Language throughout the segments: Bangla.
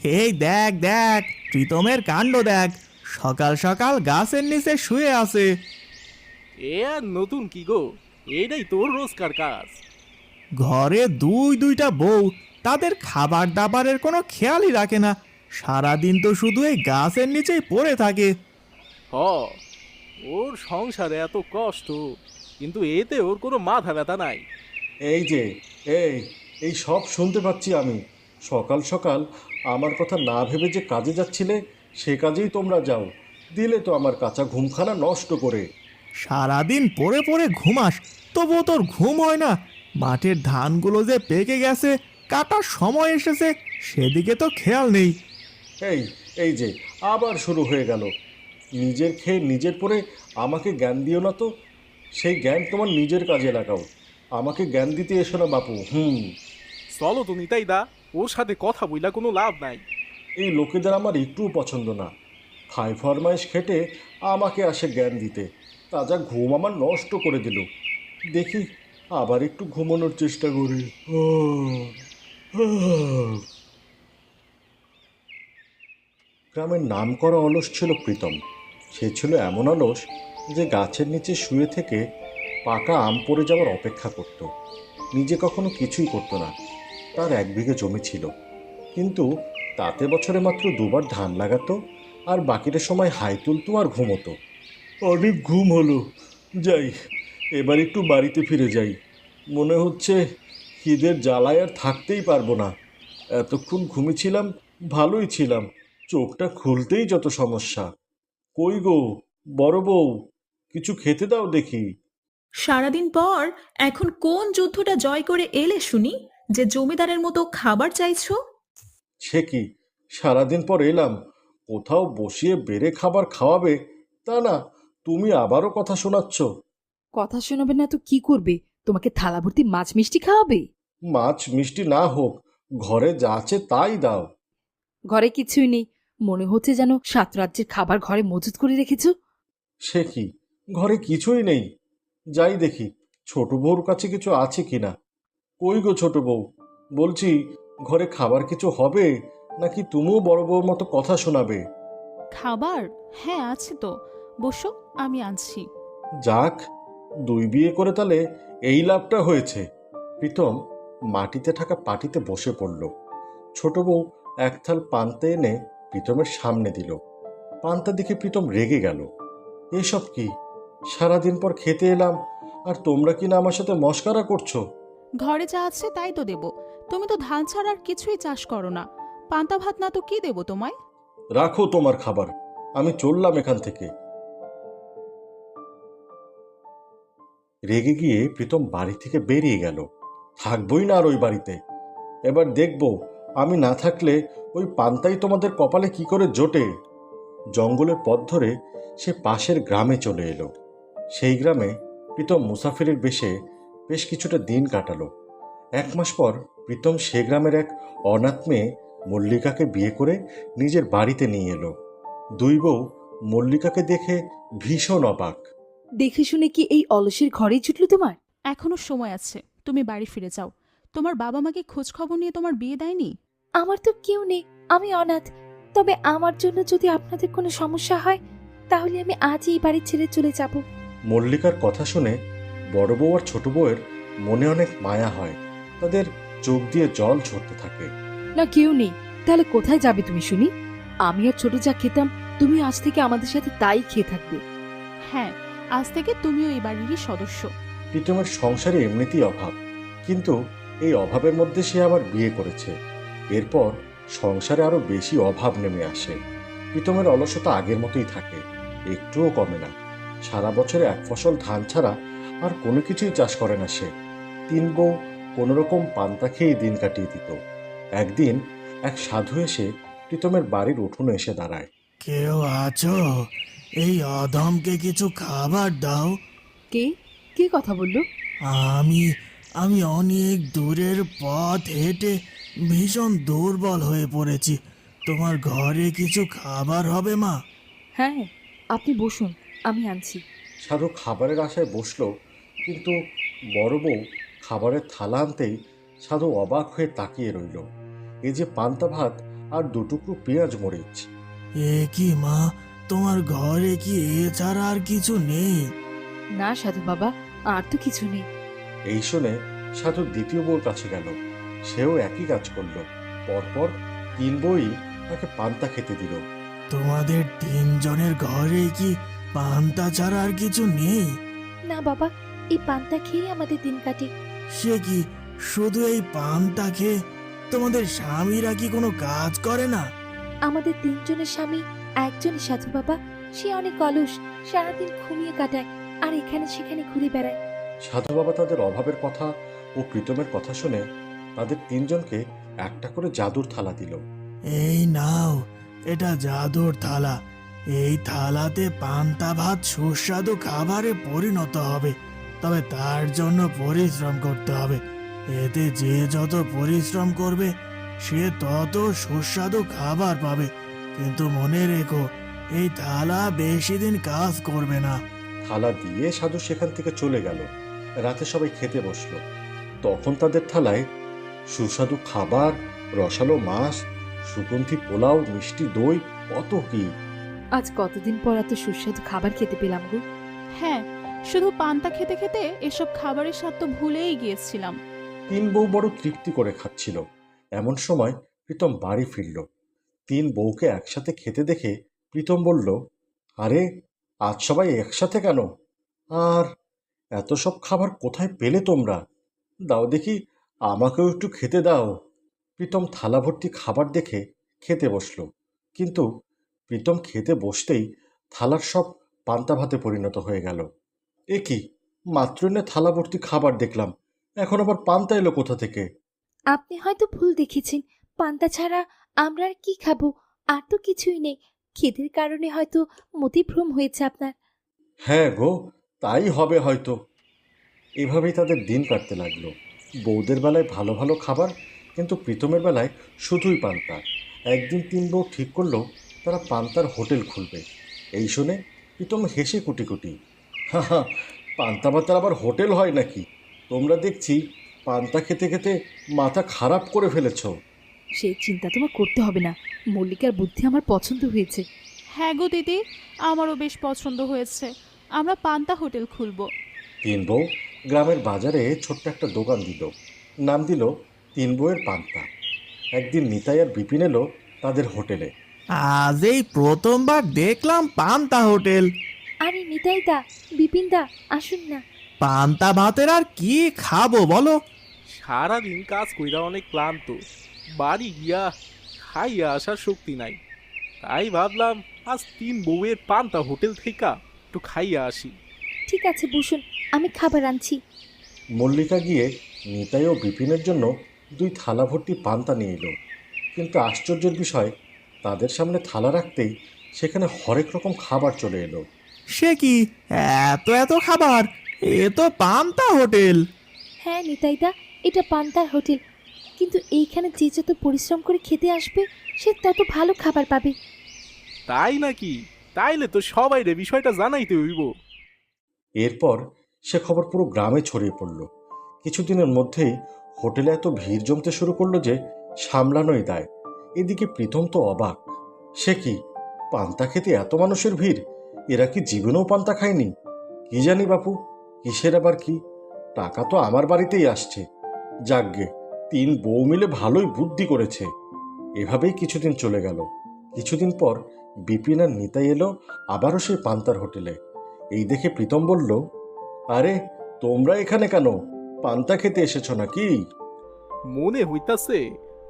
এই দেখ দেখ, প্রীতমের কাণ্ড দেখ, সকাল সকাল গাছের নিচে শুয়ে আছে। এ আর নতুন কি গো, এটাই তোর রোজকার কাজ। ঘরে দুইটা বউ, তাদের খাবার দাবারের কোনো খেয়ালই রাখে না। সারাদিন তো শুধু এই গাছের নিচেই পড়ে থাকে। হ, ওর সংসারে এত কষ্ট, কিন্তু এতে ওর কোনো মাথা ব্যথা নাই। এই যে, এই এই সব শুনতে পাচ্ছি আমি। সকাল সকাল আমার কথা না ভেবে যে কাজে যাচ্ছিলে, সে কাজেই তোমরা যাও। দিলে তো আমার কাঁচা ঘুমখানা নষ্ট করে। সারাদিন পড়ে পড়ে ঘুমাস, তবুও তোর ঘুম হয় না। মাঠের ধানগুলো যে পেকে গেছে, কাটার সময় এসেছে, সেদিকে তো খেয়াল নেই। এই এই যে আবার শুরু হয়ে গেল। নিজের খেয়ে নিজের পরে আমাকে জ্ঞান দিও না তো। সেই জ্ঞান তোমার নিজের কাজে লাগাও, আমাকে জ্ঞান দিতে এসো না বাপু। চলো তো নিতাই দা, ওর সাথে কথা বইলা কোনো লাভ নাই। এই লোকেদের আমার একটুও পছন্দ না। খাই ফরমাইশ খেটে আমাকে আসে জ্ঞান দিতে, তাজা ঘুম আমার নষ্ট করে দিল। দেখি আবার একটু ঘুমানোর চেষ্টা করি। গ্রামের নামকরা অলস ছিল প্রীতম। সে ছিল এমন অলস যে গাছের নিচে শুয়ে থেকে পাকা আম পড়ে যাওয়ার অপেক্ষা করত। নিজে কখনো কিছুই করতো না। তার 1 বিঘে জমি ছিল, কিন্তু তাতে বছরে মাত্র দুবার ধান লাগাতো, আর বাকিটা সময় হাই তুলতো আর ঘুমোতো। অনেক ঘুম হলো, যাই এবার একটু বাড়িতে ফিরে যাই। মনে হচ্ছে খিদের জ্বালায় আর থাকতেই পারবো না। এতক্ষণ ঘুমিয়েছিলাম, ভালোই ছিলাম, চোখটা খুলতেই যত সমস্যা। কই গো বড় বউ, কিছু খেতে দাও দেখি। সারাদিন পর এখন কোন যুদ্ধটা জয় করে এলে শুনি, যে জমিদারের মতো খাবার চাইছো? সে কি, সারাদিন পর এলাম, কোথাও বসিয়ে বেড়ে খাবার খাওয়াবে তা না, তুমি আবারও কথা শোনাচ্ছ। কথা শোনাবে না তো কি করবে? তোমাকে থালা ভর্তি মাছ মিষ্টি খাওয়াবে? মাছ মিষ্টি না হোক, ঘরে যা আছে তাই দাও। ঘরে কিছুই নেই, মনে হচ্ছে যেন 7 রাজ্যের খাবার ঘরে মজুত করে রেখেছো। সে কি, ঘরে কিছুই নেই। যাই দেখি ছোট বউর কাছে কিছু আছে কিনা। কই গো ছোট বউ, বলছি ঘরে খাবার কিছু হবে, নাকি তুমিও বড় বউর মতো কথা শোনাবে? খাবার? হ্যাঁ আছে তো, বসো, আমি আনছি। যাক, 2 বিয়ে করে তাহলে এই লাভটা হয়েছে। প্রীতম মাটিতে থাকা পাটিতে বসে পড়ল। ছোট বউ এক থাল পান্তা এনে প্রীতমের সামনে দিল। পান্তা দেখে প্রীতম রেগে গেল। এসব কি, সারাদিন পর খেতে এলাম, আর তোমরা কিনা আমার সাথে মশকরা করছো? ঘরে যা আছে তাই তো দেব। তুমি তো ধান ছাড়া আর কিছুই চাষ করো না, পান্তা ভাত না তো কি দেব তোমায়? রাখো তোমার খাবার, আমি চললাম এখান থেকে। রেগে গিয়ে প্রীতম বাড়ি থেকে বেরিয়ে গেল। থাকবই না আর ওই বাড়িতে। এবার দেখব আমি না থাকলে ওই পান্তাই তোমাদের কপালে কি করে জোটে। জঙ্গলের পথ ধরে সে পাশের গ্রামে চলে এলো। সেই গ্রামে প্রীতম মুসাফিরের বেশে বেশ কিছুটা দিন কাটালো। 1 মাস পর প্রীতম সে গ্রামের এক অনাথ মেয়ে মল্লিকাকে বিয়ে করে নিজের বাড়িতে নিয়ে এলো। 2 বউ মল্লিকাকে দেখে ভীষণ অবাক। দেখে শুনে কি এই অলসের ঘরেই জুটলো তোমার? এখনো সময় আছে, তুমি বাড়ি ফিরে যাও। তোমার বাবা মাকে খোঁজ খবর নিয়ে তোমার বিয়ে দেয়নি? আমার তো কেউ নেই, আমি অনাথ। তবে আমার জন্য যদি আপনাদের কোনো সমস্যা হয়, তাহলে আমি আজই এই বাড়ি ছেড়ে চলে যাব। মল্লিকার কথা শুনে বড় বউ আর ছোট বউয়ের মনে অনেক মায়া হয়। তাদের চোখ দিয়ে জল ঝরতে থাকে। না কেউ নেই, তাহলে কোথায় যাবে তুমি শুনি? আমি আর ছোট যা খেতাম, তুমি আজ থেকে আমাদের সাথে তাই খেয়ে থাকবে। হ্যাঁ, আজ থেকে তুমিও এই বাড়িরই সদস্য। প্রীতমের সংসারে এমনিতেই অভাব, কিন্তু এই অভাবের মধ্যে সে আবার বিয়ে করেছে। এরপর সংসারে আরো বেশি অভাব নেমে আসে। প্রীতমের অলসতা আগের মতোই থাকে, একটুও কমে না। সারা বছরে 1 ফসল ধান ছাড়া আর কোনো কিছুই চাষ করে না সে। 3 বউ কোনোরকম পান্তা খেয়ে দিন কাটিয়ে দিত। একদিন এক সাধু এসে প্রীতমের বাড়ির উঠোনে এসে দাঁড়ায়। কেউ আছো? এই অধমকে কিছু খাবার দাও। কে কে কথা বললো? আমি আমি অনেক দূরের পথ হেঁটে ভীষণ দুর্বল হয়ে পড়েছি। তোমার ঘরে কিছু খাবার হবে মা? হ্যাঁ, আপনি বসুন, আমি আনছি। সাধু খাবারের আশায় বসলো, কিন্তু বড় বউ খাবারের থালা আনতেই সাধু অবাক হয়ে তাকিয়ে রইল। এই যে পান্তা ভাত আর দুটুকরো পেঁয়াজ মরিচ। এ কি মা, তোমার ঘরে কি এছাড়া আর কিছু নেই? না সাধু বাবা, আর তো কিছু নেই। এই শুনে সাধু দ্বিতীয় বউর কাছে গেল। সেও একই কাজ করলো। পরপর 3 বউই তাকে পান্তা খেতে দিল। তোমাদের 3 জনের ঘরে কি পান্তা ছাড়া আর কিছু নেই? না বাবা, এই পান্তা খেয়ে আমাদের দিন কাটে। সে কি, শুধু এই পান্তা খেয়ে? তোমাদের স্বামীরা কি কোনো কাজ করে না? আমাদের 3 জনের স্বামী একজনই সাধু বাবা, সে অনেক অলস, সারাদিন ঘুমিয়ে কাটায় আর এখানে সেখানে ঘুরে বেড়ায়। সাধু বাবা তাদের অভাবের কথা ও প্রীতমের কথা শুনে তাদের 3 জনকে একটা করে জাদুর থালা দিল। এই নাও, এটা জাদুর থালা। এই থালাতে পান্তা ভাত সুস্বাদু খাবারে পরিণত হবে, তবে তার জন্য পরিশ্রম করতে হবে। এতে যে যত পরিশ্রম করবে সে তত সুস্বাদু খাবার পাবে। কিন্তু মনে রেখো, এই থালা বেশি দিন কাজ করবে না। থালা দিয়ে সাধু সেখান থেকে চলে গেল। রাতে সবাই খেতে বসলো। তখন তাদের থালায় সুস্বাদু খাবার, রসালো মাছ, সুগন্ধি পোলাও, মিষ্টি দই, কত কি। আজ কতদিন পর এত সুস্বাদু খাবার খেতে পেলাম গো। হ্যাঁ, শুধু পান্তা খেতে খেতে এসব খাবারের স্বাদ তো ভুলেই গিয়েছিলাম। 3 বউ বড় তৃপ্তি করে খাচ্ছিল। এমন সময় প্রীতম বাড়ি ফিরল। 3 বউকে একসাথে খেতে দেখে প্রীতম বলল, আরে আজ সবাই একসাথে কেন? আর এত সব খাবার কোথায় পেলে তোমরা? দাও দেখি, আমাকেও একটু খেতে দাও। প্রীতম থালা ভর্তি খাবার দেখে খেতে বসলো। কিন্তু প্রীতম খেতে বসতেই থালার সব পান্তা ভাতে পরিণত হয়ে গেল। এ কি, মাত্র না থালা ভর্তি খাবার দেখলাম, এখন আবার পান্তা এলো কোথা থেকে? আপনি হয়তো ভুল দেখেছেন, পান্তা ছাড়া আমরা আর কি খাবো? আর তো কিছুই নেই। খিদের কারণে হয়তো মতিভ্রম হয়েছে আপনার। হ্যাঁ গো, তাই হবে হয়তো। এভাবেই তাদের দিন কাটতে লাগলো। বউদের বেলায় ভালো ভালো খাবার, কিন্তু প্রীতমের বেলায় শুধুই পান্তা। একদিন 3 বউ ঠিক করলো তারা পান্তার হোটেল খুলবে। এই শুনে প্রীতম হেসে কুটি কুটি, হা হা, পান্তা ভাতের আবার হোটেল হয় নাকি? তোমরা দেখছি পান্তা খেতে খেতে মাথা খারাপ করে ফেলেছ। সেই চিন্তা তোমার করতে হবে না, মল্লিকার বুদ্ধি আমার পছন্দ হয়েছে। হ্যাঁ গো দিদি, আমারও বেশ পছন্দ হয়েছে। আমরা পান্তা হোটেল খুলবো। 3 বউ গ্রামের বাজারে ছোট্ট একটা দোকান দিল। নাম দিল 3 বউয়ের পান্তা। একদিন নিতাই আর বিপিন এলো তাদের হোটেলে। আজ এই প্রথমবার দেখলাম পান্তা হোটেল। আরে নিতাই দা, বিপিন দা, আসুন না। পান্তা ভাতের আর কি খাবো বলো? সারাদিন কাজ কইরা অনেক ক্লান্ত, বাড়ি গিয়া খাইয়া আসার শক্তি নাই। তাই ভাবলাম আজ 3 বউয়ের পান্তা হোটেল থেকে একটু খাইয়া আসি। ঠিক আছে বসুন, আমি খাবার আনছি। মল্লিকা গিয়ে নিতাই ও বিপিনের জন্য 2 থালা ভর্তি পান্তা নিয়ে এলো। কিন্তু আশ্চর্যের বিষয়, তাদের সামনে থালা রাখতেই সেখানে হরেক রকম খাবার চলে এলো। সে কি, এত এত খাবার? এ তো পান্তা হোটেল। হ্যাঁ নিতাই দা, এটা পান্তার হোটেল, কিন্তু এইখানে যে যত পরিশ্রম করে খেতে আসবে সে তত ভালো খাবার পাবে। তাই নাকি? তাইলে তো সবাইরে বিষয়টা জানাইতে হইব। এরপর সে খবর পুরো গ্রামে ছড়িয়ে পড়ল। কিছুদিনের মধ্যেই হোটেলে এত ভিড় জমতে শুরু করলো যে সামলানোই দায়। এদিকে প্রীতম তো অবাক। সে কি, পান্তা খেতে এত মানুষের ভিড়? এরা কি জীবনেও পান্তা খায়নি? কি জানি বাপু, কিসের আবার কি? টাকা তো আমার বাড়িতেই আসছে। যাকগে, 3 বউ মিলে ভালোই বুদ্ধি করেছে। এভাবেই কিছুদিন চলে গেল। কিছুদিন পর বিপিন আর নিতাই এলো আবারও সেই পান্তার হোটেলে। এই দেখে প্রীতম বলল, আরে তোমরা এখানে কেন? পান্তা খেতে এসেছো নাকি? মনে হইতাছে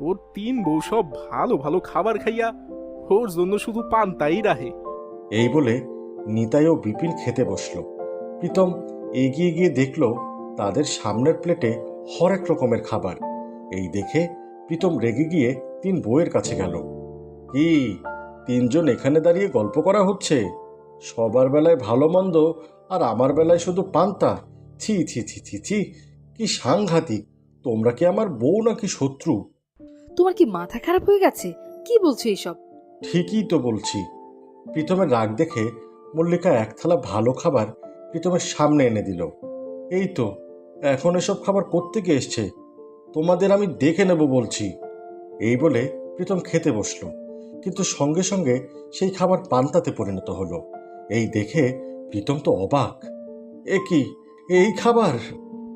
ওর 3 বউ সব ভালো ভালো খাবার খাইয়া ওর জন্য শুধু পান্তাই রাহে। এই বলে নিতাই ও বিপিন খেতে বসলো। প্রীতম এগিয়ে গিয়ে দেখলো তাদের সামনের প্লেটে হরেক রকমের খাবার। এই দেখে প্রীতম রেগে গিয়ে 3 বউয়ের কাছে গেল। কি, 3 জন এখানে দাঁড়িয়ে গল্প করা হচ্ছে? সবার বেলায় ভালো মন্দ, আর আমার বেলায় শুধু পান্তা। ছি ছি ছি ছি ছি, কি সাংঘাতিক! তোমরা কি আমার বউ নাকি শত্রু? তোমার কি মাথা খারাপ হয়ে গেছে? কি বলছো এইসব? ঠিকই তো বলছি। প্রীতমের রাগ দেখে মল্লিকা 1 থালা ভালো খাবার প্রীতমের সামনে এনে দিল। এই তো, এখন এসব খাবার কোত্থেকে এসছে? তোমাদের আমি দেখে নেব বলছি। এই বলে প্রীতম খেতে বসলো, কিন্তু সঙ্গে সঙ্গে সেই খাবার পান্তাতে পরিণত হলো। এই দেখে প্রীতম তো অবাক। এ কি, এই খাবার?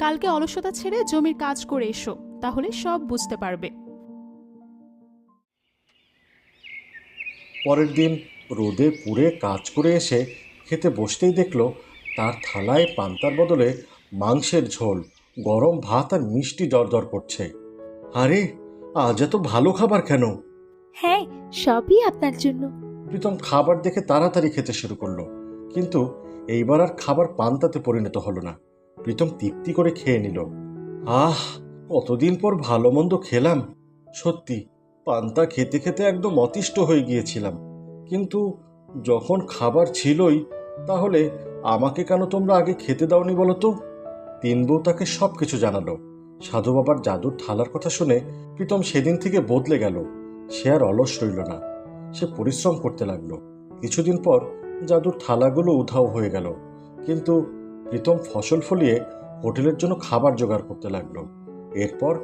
কালকে অলসতা ছেড়ে জমির কাজ করে এসো, তাহলে সব বুঝতে পারবে। পরের দিন রোদে পুড়ে কাজ করে এসে খেতে বসতেই দেখলো তার থালায় পান্তার বদলে মাংসের ঝোল, গরম ভাত আর মিষ্টি দরদর করছে। আরে, আজ এত ভালো খাবার কেন? হ্যাঁ, সবই আপনার জন্য। প্রীতম খাবার দেখে তাড়াতাড়ি খেতে শুরু করলো, কিন্তু এইবার আর খাবার পান্তাতে পরিণত হলো না। প্রীতম তৃপ্তি করে খেয়ে নিল। আহ, কতদিন পর ভালো মন্দ খেলাম। সত্যি, পান্তা খেতে খেতে একদম অতিষ্ঠ হয়ে গিয়েছিলাম। কিন্তু যখন খাবার ছিলই, তাহলে আমাকে কেন তোমরা আগে খেতে দাওনি বলো তো? তিন বউ তাকে সব কিছু জানালো। সাধু বাবার জাদুর থালার কথা শুনে প্রীতম সেদিন থেকে বদলে গেল। সে আর অলস রইল না, সে পরিশ্রম করতে লাগলো। কিছুদিন পর জাদুর থালাগুলো উধাও হয়ে গেল, কিন্তু প্রীতম ফসল ফলিয়ে হোটেলের জন্য খাবার জোগাড় করতে লাগলো। এরপর